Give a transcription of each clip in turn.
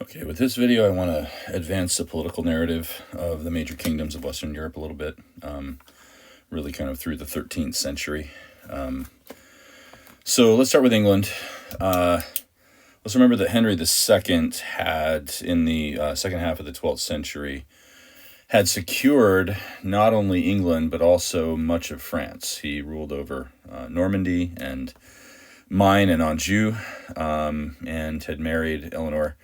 Okay, with this video, I want to advance the political narrative of the major kingdoms of Western Europe a little bit, really kind of through the 13th century. So let's start with England. Let's remember that Henry II had, in the second half of the 12th century, had secured not only England, but also much of France. He ruled over Normandy and Maine and Anjou, and had married Eleanor,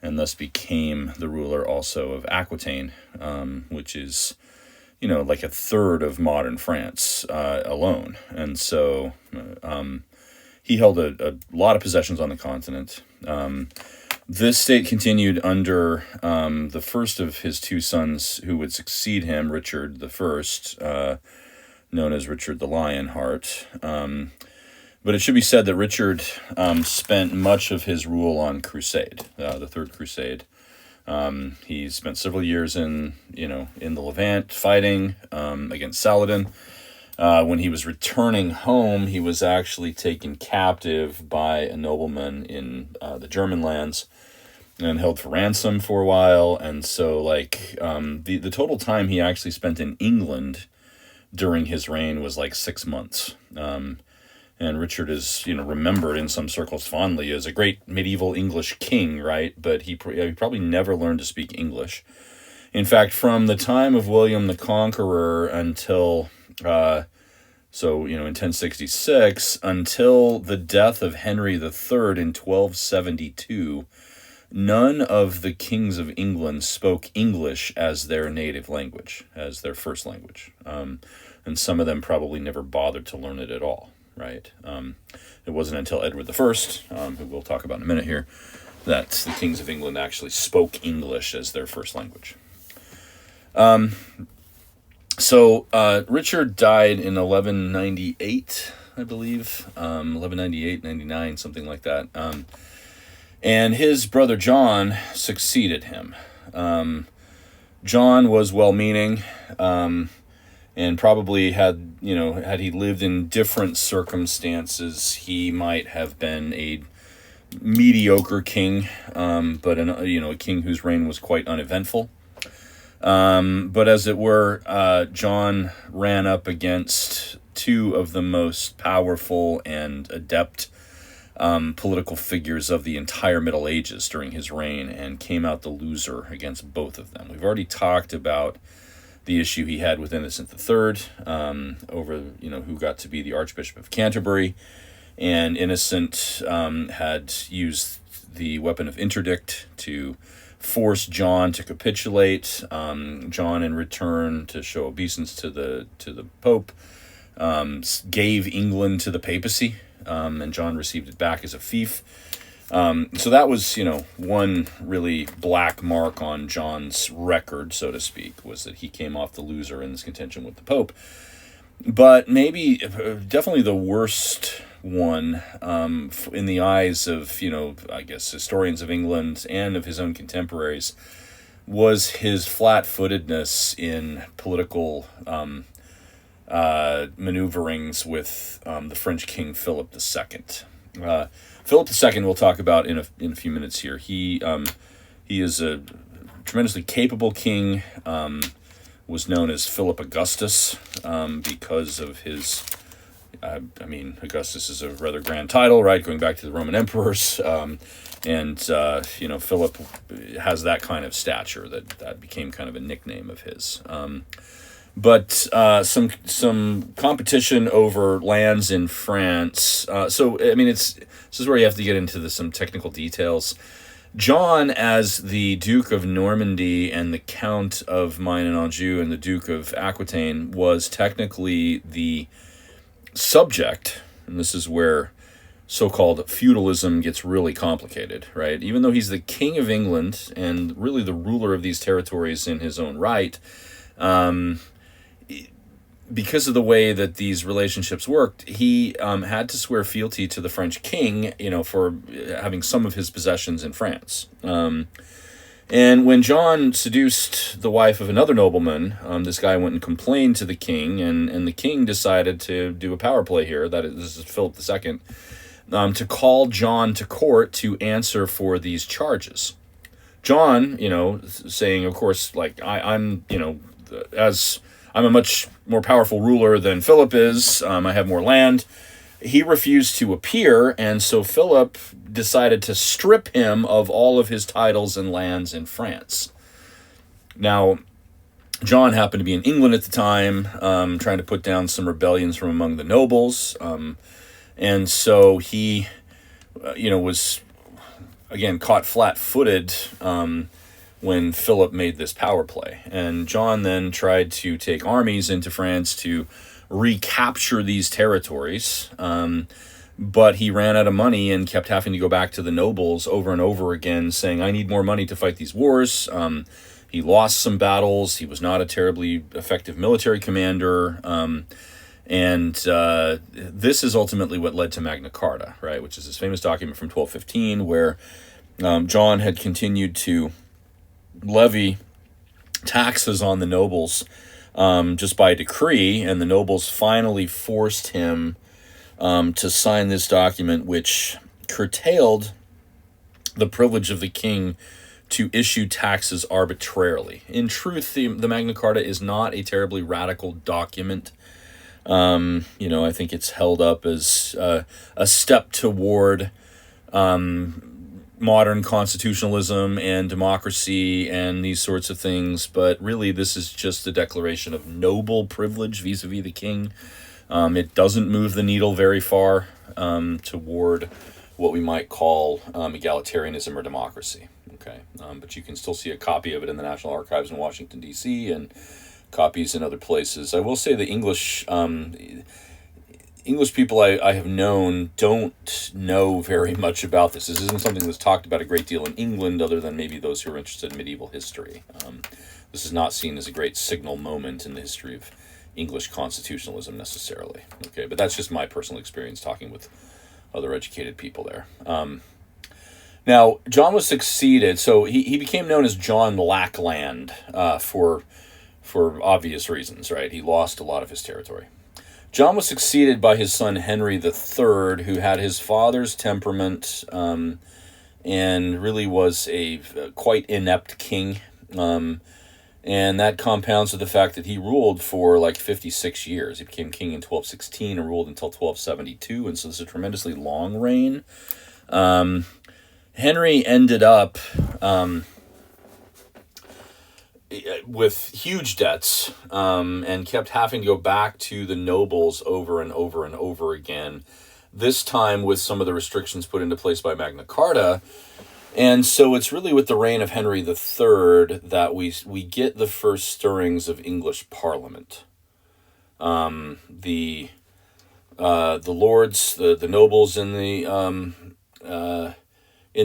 and thus became the ruler also of Aquitaine, which is, like a third of modern France alone. And so he held a lot of possessions on the continent. This state continued under the first of his two sons who would succeed him, Richard I, known as Richard the Lionheart. But it should be said that Richard spent much of his rule on crusade, the Third Crusade. He spent several years in the Levant fighting against Saladin. When he was returning home, he was actually taken captive by a nobleman in the German lands and held for ransom for a while. And so, the total time he actually spent in England during his reign was 6 months. And Richard is, remembered in some circles fondly as a great medieval English king, right? But he probably never learned to speak English. In fact, from the time of William the Conqueror until, in 1066, until the death of Henry III in 1272, none of the kings of England spoke English as their native language, as their first language. And some of them probably never bothered to learn it at all. Right. It wasn't until Edward I, who we'll talk about in a minute here, that the kings of England actually spoke English as their first language. So Richard died in 1198, I believe, 1198, 99, something like that. And his brother John succeeded him. John was well-meaning, and probably had he lived in different circumstances, he might have been a mediocre king, but a king whose reign was quite uneventful. But as it were, John ran up against two of the most powerful and adept political figures of the entire Middle Ages during his reign, and came out the loser against both of them. We've already talked about the issue he had with Innocent III, over, who got to be the Archbishop of Canterbury. And Innocent had used the weapon of interdict to force John to capitulate. John, in return, to show obeisance to the Pope, gave England to the papacy, and John received it back as a fief. So that was, one really black mark on John's record, so to speak, was that he came off the loser in this contention with the Pope. But definitely the worst one, in the eyes of, I guess, historians of England and of his own contemporaries, was his flat-footedness in political maneuverings with the French King Philip II. Philip II we'll talk about in a few minutes here. He is a tremendously capable king, was known as Philip Augustus because of his, Augustus is a rather grand title, right, going back to the Roman emperors, and Philip has that kind of stature that became kind of a nickname of his. But some competition over lands in France. This is where you have to get into some technical details. John, as the Duke of Normandy and the Count of Maine and Anjou and the Duke of Aquitaine, was technically the subject, and this is where so-called feudalism gets really complicated, right? Even though he's the King of England and really the ruler of these territories in his own right, because of the way that these relationships worked, he had to swear fealty to the French king, for having some of his possessions in France. And when John seduced the wife of another nobleman, this guy went and complained to the king, and the king decided to do a power play here. This is Philip II, to call John to court to answer for these charges. John, saying, of course, like I'm, as I'm a much more powerful ruler than Philip is. I have more land. He refused to appear, and so Philip decided to strip him of all of his titles and lands in France. Now, John happened to be in England at the time, trying to put down some rebellions from among the nobles. And so he, was, again, caught flat-footed when Philip made this power play. And John then tried to take armies into France to recapture these territories. But he ran out of money and kept having to go back to the nobles over and over again, saying, I need more money to fight these wars. He lost some battles. He was not a terribly effective military commander. And this is ultimately what led to Magna Carta, right, which is this famous document from 1215 where John had continued to levy taxes on the nobles just by decree, and the nobles finally forced him to sign this document, which curtailed the privilege of the king to issue taxes arbitrarily. In truth, the Magna Carta is not a terribly radical document. I think it's held up as a step toward modern constitutionalism and democracy and these sorts of things, but really this is just a declaration of noble privilege vis-a-vis the king. It doesn't move the needle very far toward what we might call egalitarianism or democracy. Okay, but you can still see a copy of it in the National Archives in Washington, D.C., and copies in other places. I will say the English people I have known don't know very much about this. This isn't something that's talked about a great deal in England, other than maybe those who are interested in medieval history. This is not seen as a great signal moment in the history of English constitutionalism necessarily. Okay, but that's just my personal experience talking with other educated people there. Now, John was succeeded, so he became known as John Lackland for obvious reasons, right? He lost a lot of his territory. John was succeeded by his son Henry III, who had his father's temperament and really was a quite inept king. And that compounds with the fact that he ruled for like 56 years. He became king in 1216 and ruled until 1272, and so this is a tremendously long reign. Henry ended up with huge debts and kept having to go back to the nobles over and over and over again, this time with some of the restrictions put into place by Magna Carta. And so it's really with the reign of Henry III that we get the first stirrings of English Parliament. The lords, the nobles in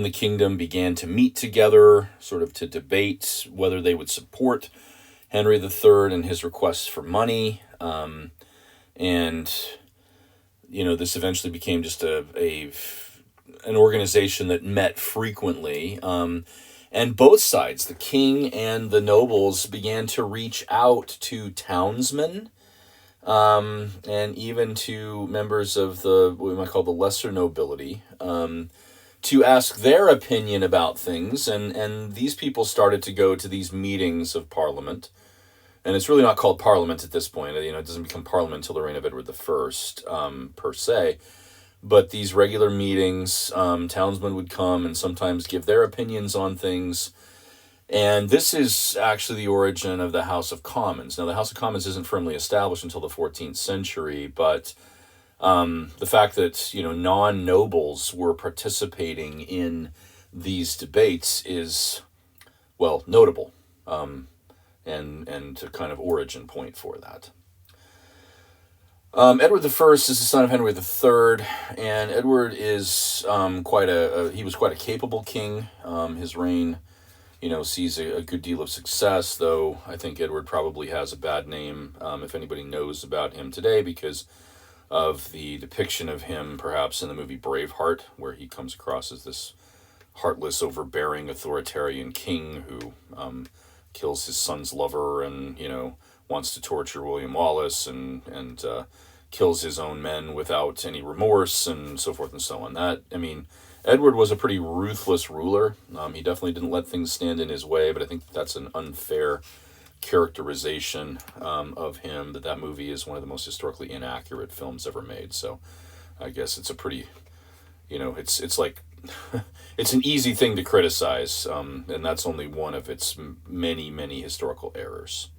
the kingdom began to meet together, sort of to debate whether they would support Henry III and his requests for money. This eventually became just an organization that met frequently. And both sides, the king and the nobles, began to reach out to townsmen and even to members of what we might call the lesser nobility, to ask their opinion about things, and these people started to go to these meetings of Parliament, and it's really not called Parliament at this point. It doesn't become Parliament until the reign of Edward I, per se, but these regular meetings, townsmen would come and sometimes give their opinions on things, and this is actually the origin of the House of Commons. Now, the House of Commons isn't firmly established until the 14th century, but the fact that non-nobles were participating in these debates is, well, notable, and a kind of origin point for that. Edward I is the son of Henry III, and Edward is he was quite a capable king. His reign, sees a good deal of success, though I think Edward probably has a bad name if anybody knows about him today, because of the depiction of him perhaps in the movie Braveheart, where he comes across as this heartless, overbearing, authoritarian king who kills his son's lover and, wants to torture William Wallace and kills his own men without any remorse and so forth and so on. Edward was a pretty ruthless ruler. He definitely didn't let things stand in his way, but I think that's an unfair characterization of him. That movie is one of the most historically inaccurate films ever made. So I guess it's a pretty, it's like it's an easy thing to criticize, and that's only one of its many historical errors.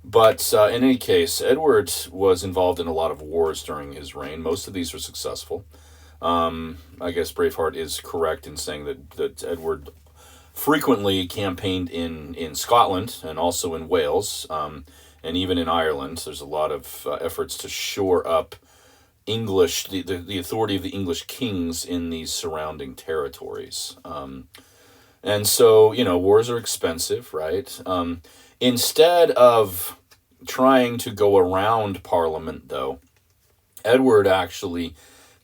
But in any case, Edward was involved in a lot of wars during his reign. Most of these were successful. I guess Braveheart is correct in saying that Edward frequently campaigned in Scotland and also in Wales, and even in Ireland. There's a lot of efforts to shore up the authority of the English kings in these surrounding territories. And so, wars are expensive, right? Instead of trying to go around Parliament, though, Edward actually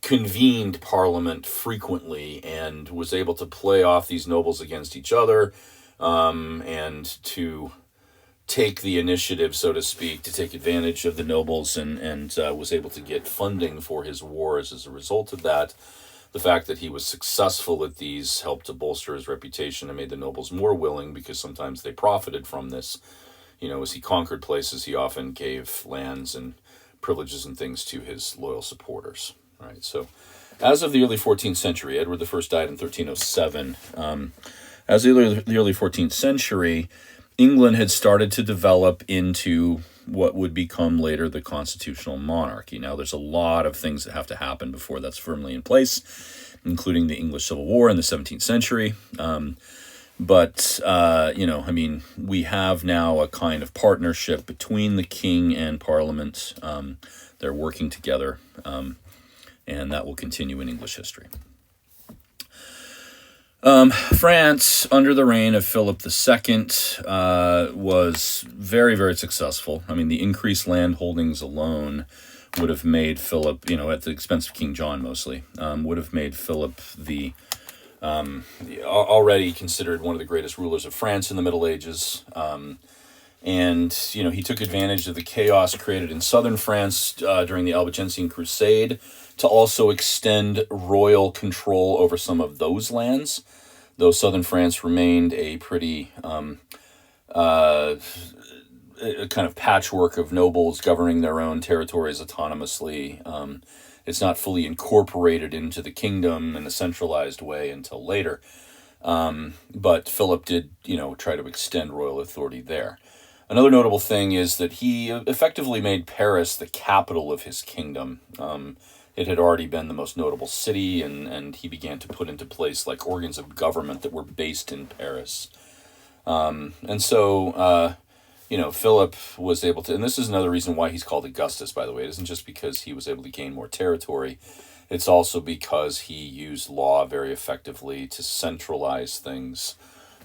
convened Parliament frequently and was able to play off these nobles against each other, and to take the initiative, so to speak, to take advantage of the nobles, and was able to get funding for his wars as a result of that. The fact that he was successful at these helped to bolster his reputation and made the nobles more willing, because sometimes they profited from this. As he conquered places, he often gave lands and privileges and things to his loyal supporters. Right. So, as of the early 14th century, Edward I died in 1307. As of the early 14th century, England had started to develop into what would become later the constitutional monarchy. Now, there's a lot of things that have to happen before that's firmly in place, including the English Civil War in the 17th century. But we have now a kind of partnership between the king and Parliament. They're working together, and that will continue in English history. France, under the reign of Philip II, was very, very successful. The increased land holdings alone would have made Philip, at the expense of King John mostly, would have made Philip the already considered one of the greatest rulers of France in the Middle Ages. And he took advantage of the chaos created in southern France during the Albigensian Crusade to also extend royal control over some of those lands, though southern France remained a pretty a kind of patchwork of nobles governing their own territories autonomously. It's not fully incorporated into the kingdom in a centralized way until later. But Philip did, try to extend royal authority there. Another notable thing is that he effectively made Paris the capital of his kingdom. It had already been the most notable city, and he began to put into place organs of government that were based in Paris. And so Philip was able to, and this is another reason why he's called Augustus, by the way. It isn't just because he was able to gain more territory. It's also because he used law very effectively to centralize things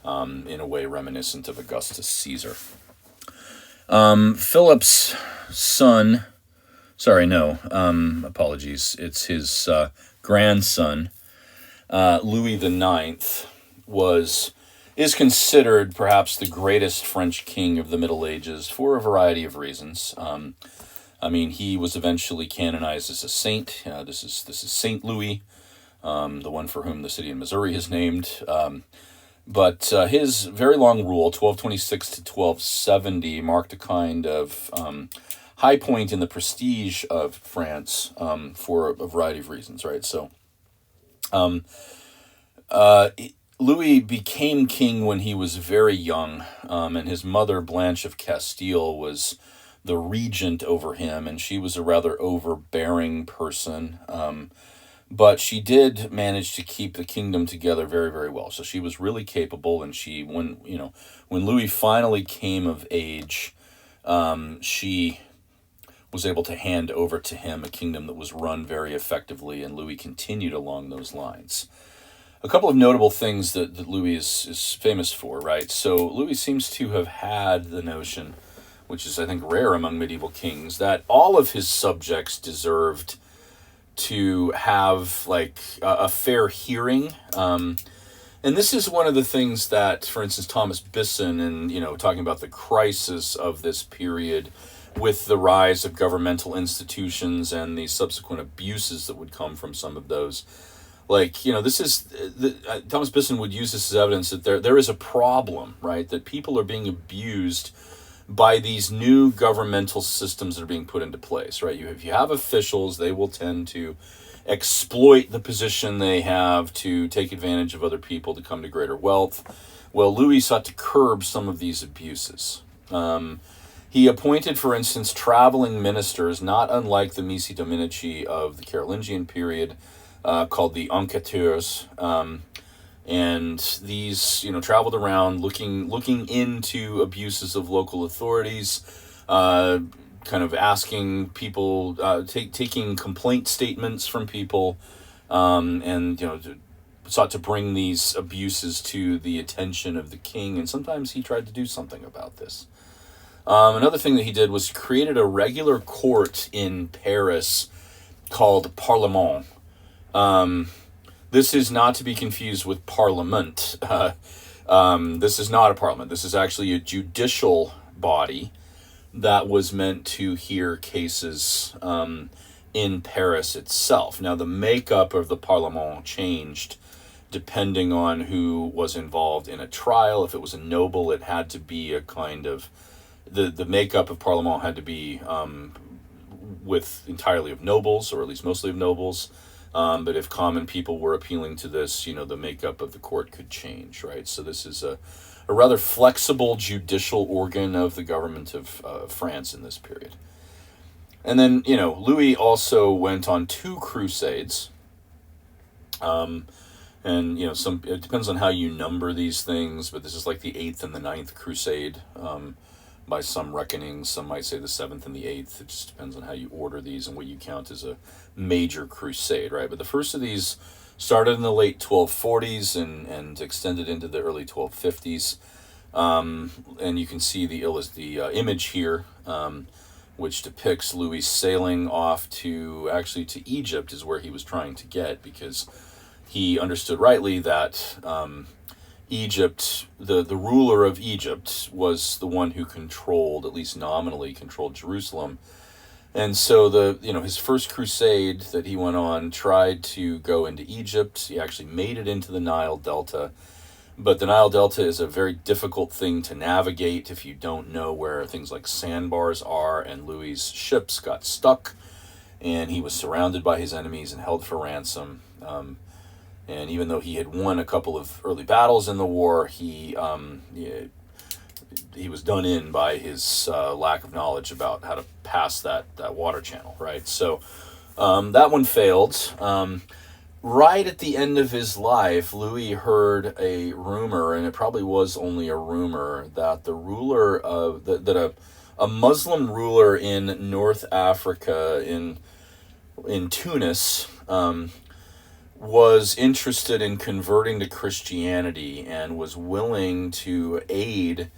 in a way reminiscent of Augustus Caesar. Philip's son, apologies, it's his grandson, Louis IX, is considered perhaps the greatest French king of the Middle Ages for a variety of reasons. He was eventually canonized as a saint. This is Saint Louis, the one for whom the city in Missouri is named. But his very long rule, 1226 to 1270, marked a kind of high point in the prestige of France for a variety of reasons, right? So Louis became king when he was very young, and his mother, Blanche of Castile, was the regent over him, and she was a rather overbearing person. But she did manage to keep the kingdom together very, very well. So she was really capable, and when Louis finally came of age, she was able to hand over to him a kingdom that was run very effectively, and Louis continued along those lines. A couple of notable things that Louis is famous for, right? So Louis seems to have had the notion, which is, I think, rare among medieval kings, that all of his subjects deserved to have a fair hearing. And this is one of the things that, for instance, Thomas Bisson, and talking about the crisis of this period with the rise of governmental institutions and the subsequent abuses that would come from some of those, Like, this is Thomas Bisson would use this as evidence that there is a problem, right? That people are being abused by these new governmental systems that are being put into place, right? If you have officials, they will tend to exploit the position they have to take advantage of other people to come to greater wealth. Well, Louis sought to curb some of these abuses. He appointed, for instance, traveling ministers, not unlike the Missi Dominici of the Carolingian period, called the enquêteurs. And these, traveled around looking into abuses of local authorities, kind of asking people, taking complaint statements from people, and sought to bring these abuses to the attention of the king. And sometimes he tried to do something about this. Another thing that he did was created a regular court in Paris called Parlement. This is not to be confused with Parliament. This is not a parliament. This is actually a judicial body that was meant to hear cases in Paris itself. Now, the makeup of the Parlement changed depending on who was involved in a trial. If it was a noble, it had to be a kind of... The makeup of Parlement had to be with entirely of nobles, or at least mostly of nobles. But if common people were appealing to this, the makeup of the court could change, right? So this is a rather flexible judicial organ of the government of France in this period. And then, Louis also went on 2 crusades. And, it depends on how you number these things, but this is like the 8th and the 9th crusade. By some reckonings, some might say the 7th and the 8th. It just depends on how you order these and what you count as a major crusade, right? But the first of these started in the late 1240s and extended into the early 1250s. And you can see the image here, which depicts Louis sailing off to Egypt, is where he was trying to get, because he understood rightly that Egypt, the ruler of Egypt, was the one who controlled, at least nominally controlled, Jerusalem. And so his first crusade that he went on tried to go into Egypt. He actually made it into the Nile Delta. But the Nile Delta is a very difficult thing to navigate if you don't know where things like sandbars are, and Louis's ships got stuck, and he was surrounded by his enemies and held for ransom. And even though he had won a couple of early battles in the war, he was done in by his lack of knowledge about how to pass that water channel, right? So that one failed. Right at the end of his life, Louis heard a rumor, and it probably was only a rumor, that the ruler of a Muslim ruler in North Africa, in Tunis, was interested in converting to Christianity and was willing to aid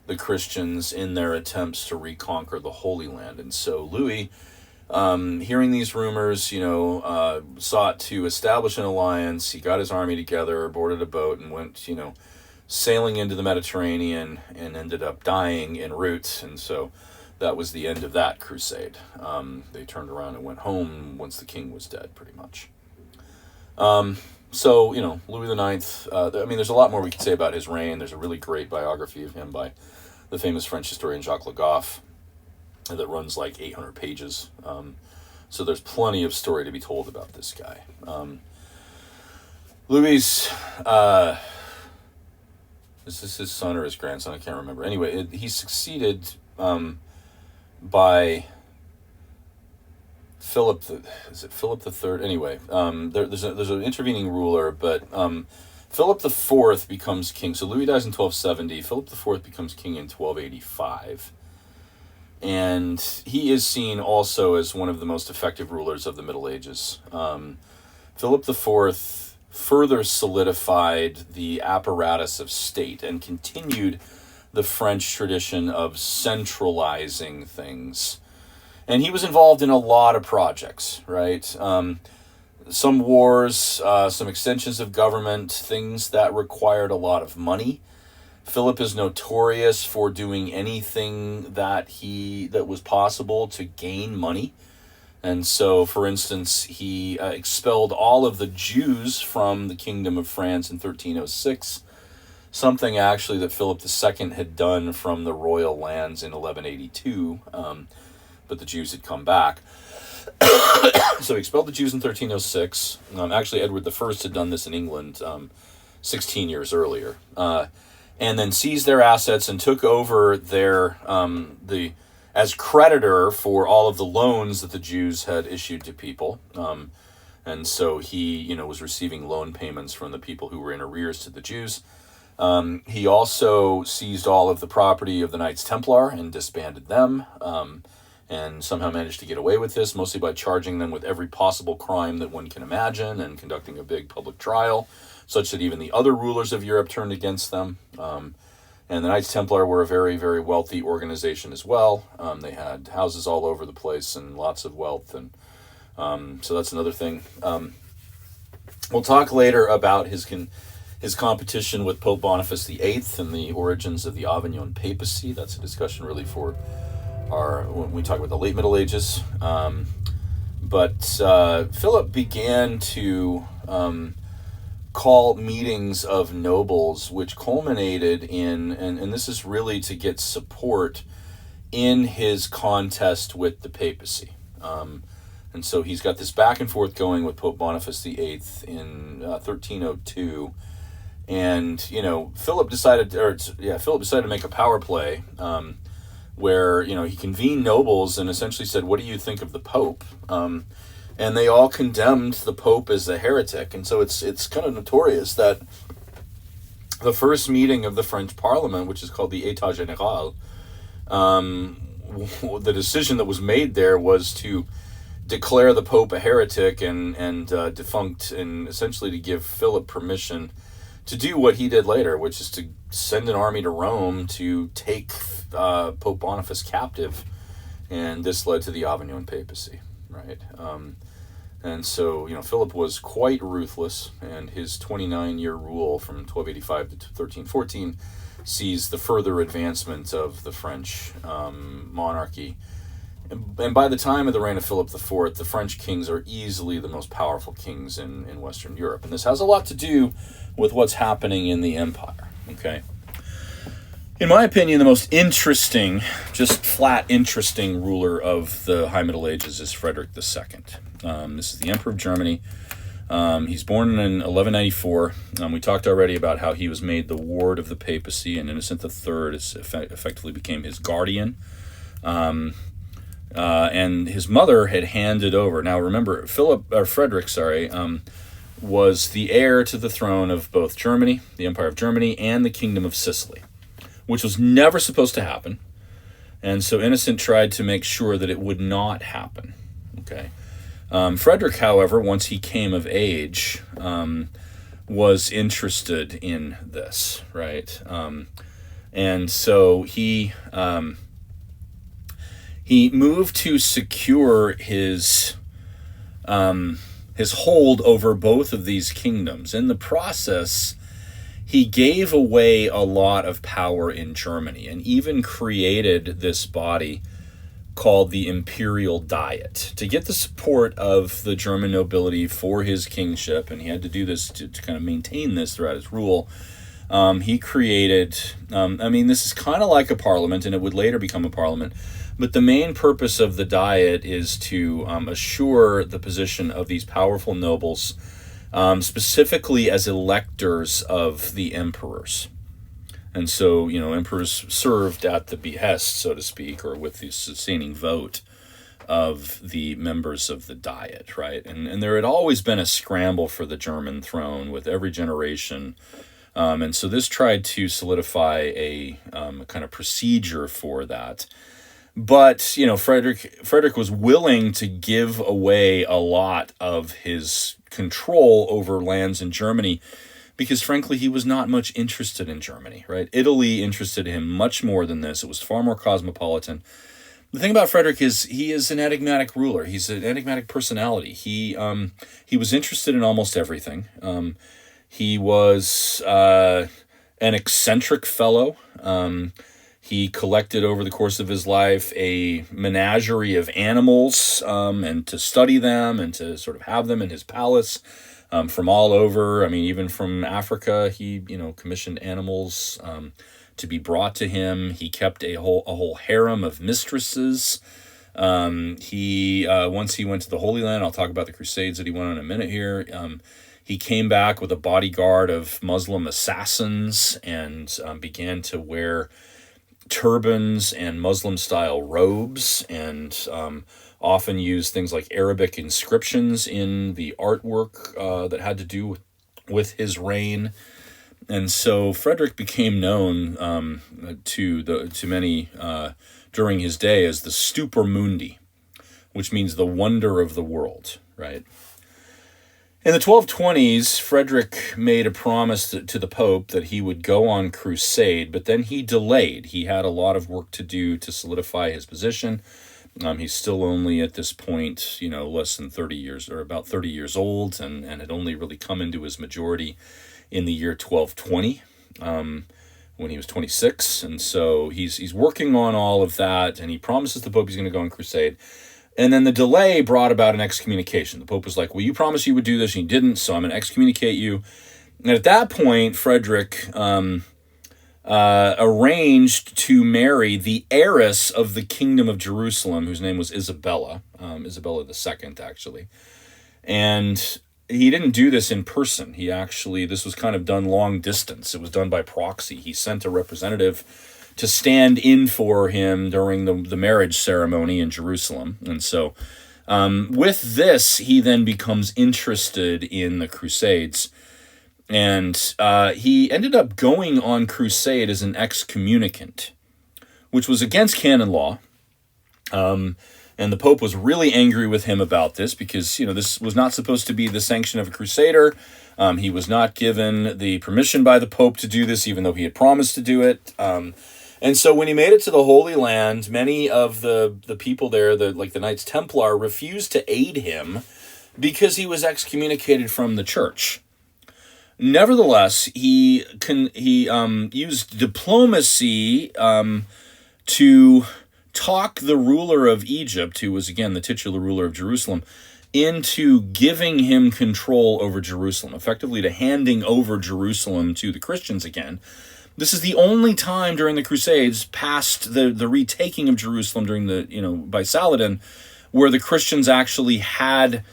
the Christians in their attempts to reconquer the Holy Land. And so Louis, hearing these rumors, sought to establish an alliance. He got his army together, boarded a boat, and went, sailing into the Mediterranean, and ended up dying en route. And so that was the end of that crusade. They turned around and went home once the king was dead, pretty much. So, Louis the Ninth, there's a lot more we could say about his reign. There's a really great biography of him by the famous French historian Jacques Le Goff that runs like 800 pages. So there's plenty of story to be told about this guy. Louis, is this his son or his grandson? I can't remember. Anyway, he's succeeded by Philip the Third? Anyway, there's an intervening ruler, but Philip the Fourth becomes king. So Louis dies in 1270. Philip the Fourth becomes king in 1285, and he is seen also as one of the most effective rulers of the Middle Ages. Philip the Fourth further solidified the apparatus of state and continued the French tradition of centralizing things. And he was involved in a lot of projects, right? Some wars, some extensions of government, things that required a lot of money. Philip is notorious for doing anything that was possible to gain money. And so, for instance, he expelled all of the Jews from the Kingdom of France in 1306, something actually that Philip II had done from the royal lands in 1182, but the Jews had come back. So he expelled the Jews in 1306. Actually, Edward I had done this in England 16 years earlier. And then seized their assets and took over their as creditor for all of the loans that the Jews had issued to people. And so he, was receiving loan payments from the people who were in arrears to the Jews. He also seized all of the property of the Knights Templar and disbanded them, and somehow managed to get away with this, mostly by charging them with every possible crime that one can imagine and conducting a big public trial, such that even the other rulers of Europe turned against them. And the Knights Templar were a very, very wealthy organization as well. They had houses all over the place and lots of wealth, and so that's another thing. We'll talk later about his competition with Pope Boniface VIII and the origins of the Avignon papacy. That's a discussion really for when we talk about the late Middle Ages. But Philip began to call meetings of nobles, which culminated in, and this is really to get support in his contest with the papacy. And so he's got this back and forth going with Pope Boniface VIII in 1302. And, Philip decided to make a power play where, he convened nobles and essentially said, what do you think of the Pope? And they all condemned the Pope as a heretic. And so it's kind of notorious that the first meeting of the French Parliament, which is called the État Général, the decision that was made there was to declare the Pope a heretic and defunct, and essentially to give Philip permission to do what he did later, which is to send an army to Rome to take Pope Boniface captive. And this led to the Avignon papacy, right? And so, Philip was quite ruthless, and his 29-year rule from 1285 to 1314 sees the further advancement of the French monarchy. And by the time of the reign of Philip IV, the French kings are easily the most powerful kings in Western Europe. And this has a lot to do with what's happening in the empire, okay? In my opinion, the most interesting, just flat interesting ruler of the High Middle Ages is Frederick II. This is the Emperor of Germany. He's born in 1194. We talked already about how he was made the ward of the papacy, and Innocent III effectively became his guardian. And his mother had handed over. Now remember, Frederick, was the heir to the throne of both Germany, the Empire of Germany, and the Kingdom of Sicily, which was never supposed to happen. And so Innocent tried to make sure that it would not happen. Okay. Frederick, however, once he came of age, was interested in this, right? And so he moved to secure his hold over both of these kingdoms. In the process, he gave away a lot of power in Germany and even created this body called the Imperial Diet to get the support of the German nobility for his kingship, and he had to do this to kind of maintain this throughout his rule. He created, this is kind of like a parliament, and it would later become a parliament, but the main purpose of the Diet is to assure the position of these powerful nobles, specifically as electors of the emperors. And so, emperors served at the behest, so to speak, or with the sustaining vote of the members of the Diet, right? And there had always been a scramble for the German throne with every generation. And so this tried to solidify a kind of procedure for that. But, Frederick was willing to give away a lot of his control over lands in Germany because, frankly, he was not much interested in Germany, right? Italy interested him much more than this. It was far more cosmopolitan. The thing about Frederick is he is an enigmatic ruler. He's an enigmatic personality. He was interested in almost everything. He was an eccentric fellow. He collected over the course of his life a menagerie of animals, and to study them and to sort of have them in his palace, from all over. I mean, even from Africa, he commissioned animals to be brought to him. He kept a whole harem of mistresses. He once he went to the Holy Land. I'll talk about the Crusades that he went on in a minute here. He came back with a bodyguard of Muslim assassins and began to wear turbans and Muslim-style robes, and often used things like Arabic inscriptions in the artwork that had to do with his reign. And so Frederick became known to many during his day as the Stupor Mundi, which means the wonder of the world, right? In the 1220s, Frederick made a promise to the Pope that he would go on crusade, but then he delayed. He had a lot of work to do to solidify his position. He's still only at this point, less than 30 years, or about 30 years old, and had only really come into his majority in the year 1220, when he was 26. And so he's working on all of that, and he promises the Pope he's going to go on crusade. And then the delay brought about an excommunication. The Pope was like, well, you promised you would do this, and you didn't, so I'm going to excommunicate you. And at that point, Frederick arranged to marry the heiress of the Kingdom of Jerusalem, whose name was Isabella, Isabella II, actually. And he didn't do this in person. This was kind of done long distance. It was done by proxy. He sent a representative to stand in for him during the marriage ceremony in Jerusalem. And so with this, he then becomes interested in the Crusades. And he ended up going on crusade as an excommunicant, which was against canon law. And the Pope was really angry with him about this because, this was not supposed to be the sanction of a crusader. He was not given the permission by the Pope to do this, even though he had promised to do it. And so when he made it to the Holy Land, many of the people there, the Knights Templar, refused to aid him because he was excommunicated from the church. Nevertheless, he used diplomacy to talk the ruler of Egypt, who was, again, the titular ruler of Jerusalem, into giving him control over Jerusalem, effectively to handing over Jerusalem to the Christians again. This is the only time during the Crusades, past the retaking of Jerusalem by Saladin, where the Christians actually had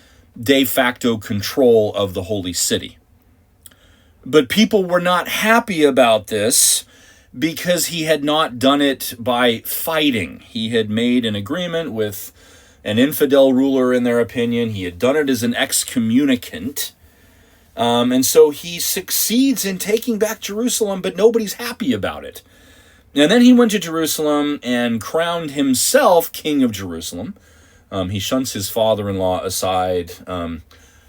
de facto control of the holy city. But people were not happy about this because he had not done it by fighting. He had made an agreement with an infidel ruler, in their opinion. He had done it as an excommunicant. And so he succeeds in taking back Jerusalem, but nobody's happy about it. And then he went to Jerusalem and crowned himself king of Jerusalem. He shunts his father-in-law aside,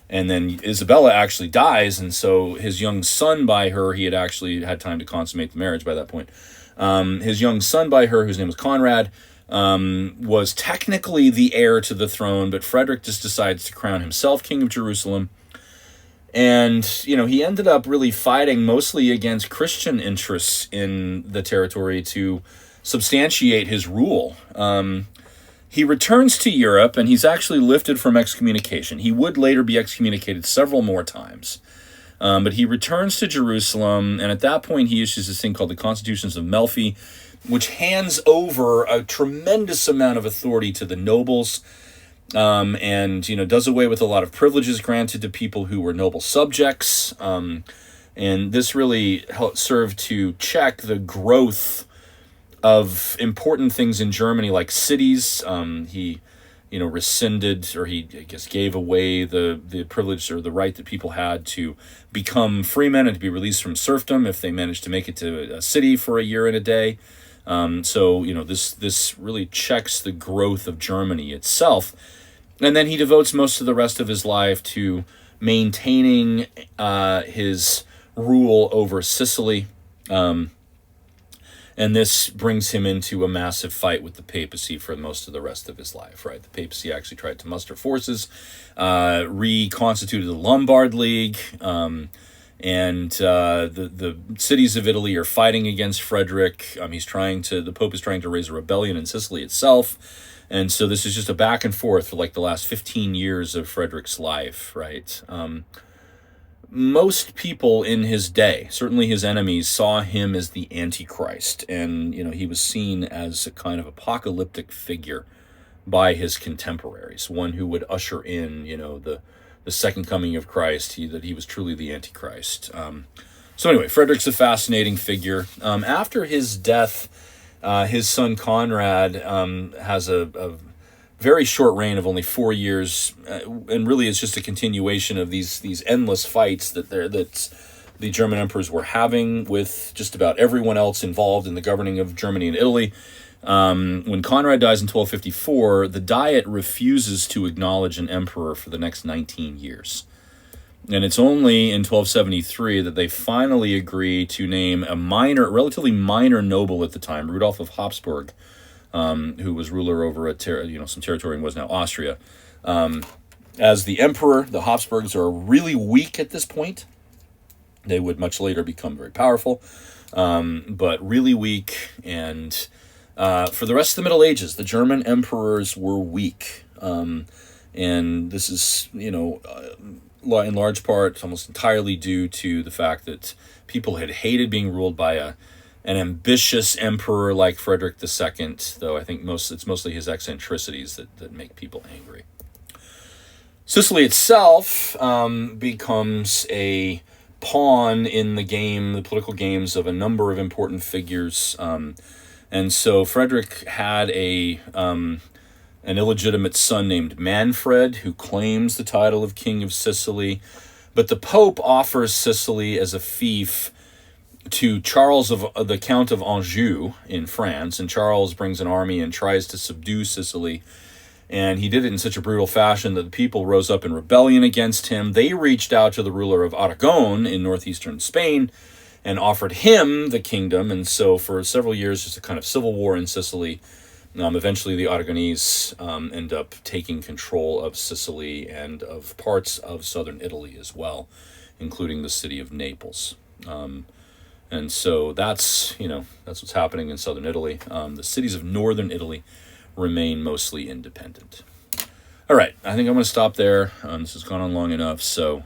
and then Isabella actually dies, and so his young son by her, he had actually had time to consummate the marriage by that point. His young son by her, whose name was Conrad, was technically the heir to the throne, but Frederick just decides to crown himself king of Jerusalem. And, he ended up really fighting mostly against Christian interests in the territory to substantiate his rule. He returns to Europe, and he's actually lifted from excommunication. He would later be excommunicated several more times. But he returns to Jerusalem, and at that point he issues this thing called the Constitutions of Melfi, which hands over a tremendous amount of authority to the nobles, and does away with a lot of privileges granted to people who were noble subjects. And this really served to check the growth of important things in Germany, like cities. He rescinded, or he, gave away the privilege or the right that people had to become freemen and to be released from serfdom if they managed to make it to a city for a year and a day. So this really checks the growth of Germany itself. And then he devotes most of the rest of his life to maintaining his rule over Sicily. And this brings him into a massive fight with the papacy for most of the rest of his life, right? The papacy actually tried to muster forces, reconstituted the Lombard League, And the cities of Italy are fighting against Frederick. The Pope is trying to raise a rebellion in Sicily itself. And so this is just a back and forth for like the last 15 years of Frederick's life, right? Most people in his day, certainly his enemies, saw him as the Antichrist. And, he was seen as a kind of apocalyptic figure by his contemporaries, one who would usher in, the second coming of Christ, that he was truly the Antichrist. So anyway, Frederick's a fascinating figure. After his death, his son Conrad has a very short reign of only 4 years, and really it's just a continuation of these endless fights that the German emperors were having with just about everyone else involved in the governing of Germany and Italy. When Conrad dies in 1254, the Diet refuses to acknowledge an emperor for the next 19 years. And it's only in 1273 that they finally agree to name a relatively minor noble at the time, Rudolf of Habsburg, who was ruler over some territory in what is now Austria, as the emperor. The Habsburgs are really weak at this point. They would much later become very powerful, but really weak. And for the rest of the Middle Ages, the German emperors were weak. And this is, in large part, almost entirely due to the fact that people had hated being ruled by an ambitious emperor like Frederick II, though I think it's mostly his eccentricities that make people angry. Sicily itself becomes a pawn in the political games of a number of important figures. And so Frederick had an illegitimate son named Manfred, who claims the title of King of Sicily. But the Pope offers Sicily as a fief to Charles the Count of Anjou in France, and Charles brings an army and tries to subdue Sicily. And he did it in such a brutal fashion that the people rose up in rebellion against him. They reached out to the ruler of Aragon in northeastern Spain and offered him the kingdom. And so for several years, just a kind of civil war in Sicily. Eventually, the Aragonese end up taking control of Sicily and of parts of southern Italy as well, including the city of Naples. And so that's what's happening in southern Italy. The cities of northern Italy remain mostly independent. All right, I think I'm going to stop there. This has gone on long enough. So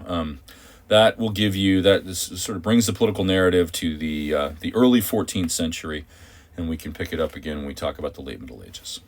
that will give you this sort of brings the political narrative to the early 14th century, and we can pick it up again when we talk about the late Middle Ages.